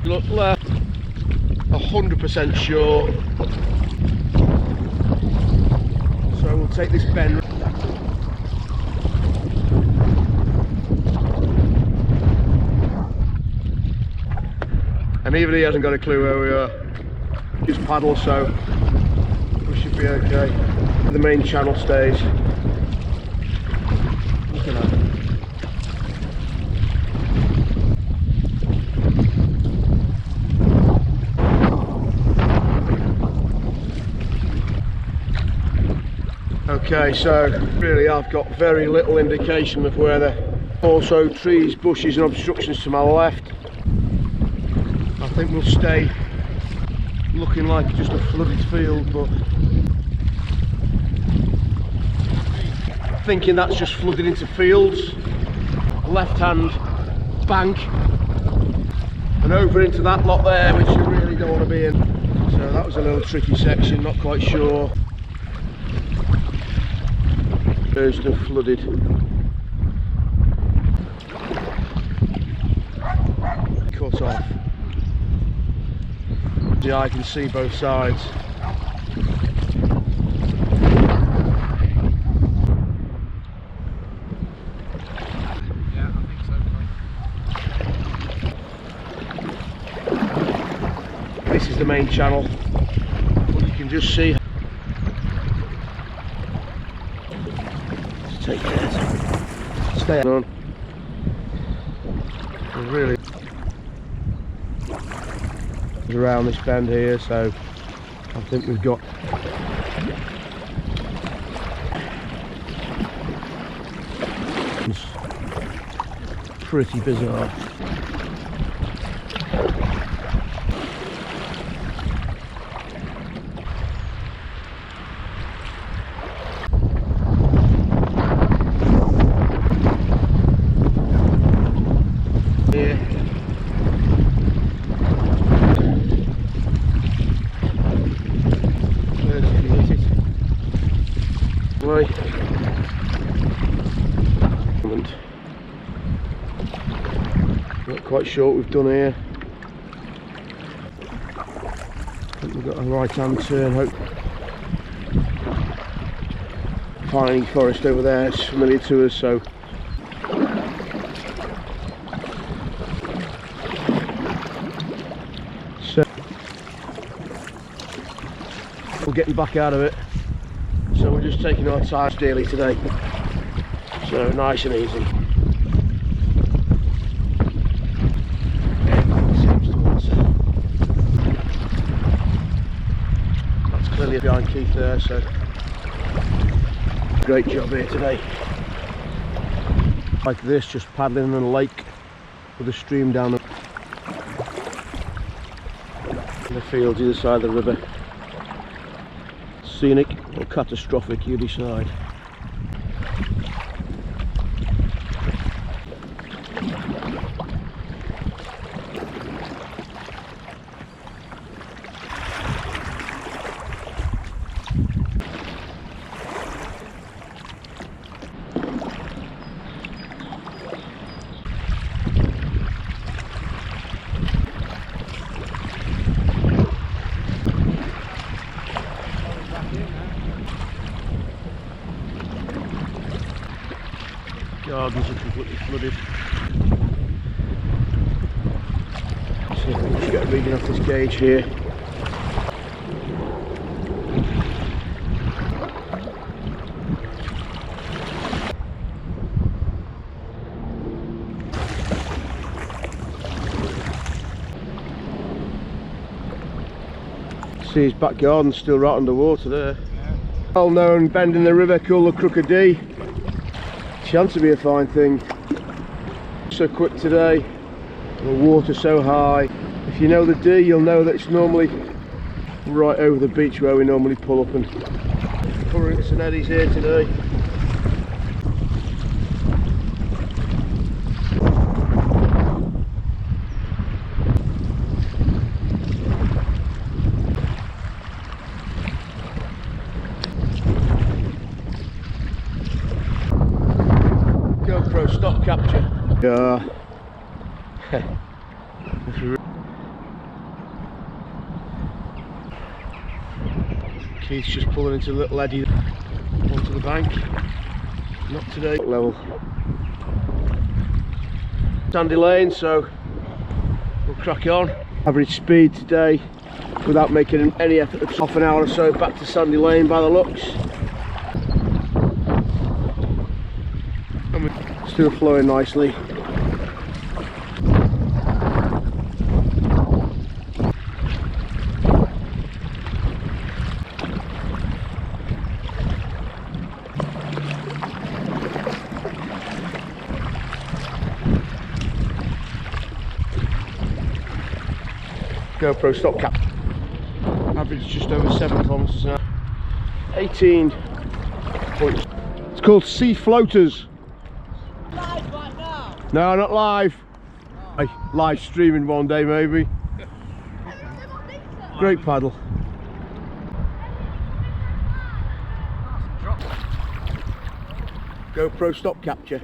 Look left, 100% sure. So we'll take this bend. And even he hasn't got a clue where we are. Just paddle, so we should be okay. The main channel stays. Look at that. Okay, so really I've got very little indication of where there are also trees, bushes and obstructions to my left. I think we'll stay looking like just a flooded field, but thinking that's just flooded into fields. Left hand bank and over into that lot there, which you really don't want to be in. So that was a little tricky section, not quite sure. Burst and flooded. Cut off. Yeah, I can see both sides. Yeah, I think so. This is the main channel. You can just see. Take care. Stay on. We're really around this bend here, so I think we've got it's pretty bizarre. Not quite sure what we've done here. I think we've got a right hand turn. Hope piney forest over there is familiar to us, so we're getting back out of it. So we're just taking our time daily today. So nice and easy. That's clearly behind Keith there, so great job here today. Like this, just paddling in a lake with a stream down the fields either side of the river. Scenic or catastrophic, you decide. Gardens are completely flooded. So we'll just get a reading off this gauge here. See his back garden still right underwater there. Yeah. Well known bend in the river called the Crooked D. Chance to be a fine thing. So quick today, the water so high. If you know the D, you'll know that it's normally right over the beach where we normally pull up, and currents and eddies here today. GoPro stop capture. Yeah. Keith's just pulling into a little eddy onto the bank. Not today. Level. Sandy lane, so we'll crack on. Average speed today, without making any effort, it's half an hour or so back to Sandy lane by the looks. And we're still flowing nicely. GoPro stop cap. Average just over 7 kilometers an hour. 18 points. It's called Sea Floaters. Live right now. No, not live. Hey, live streaming one day maybe. Great paddle. GoPro stop capture.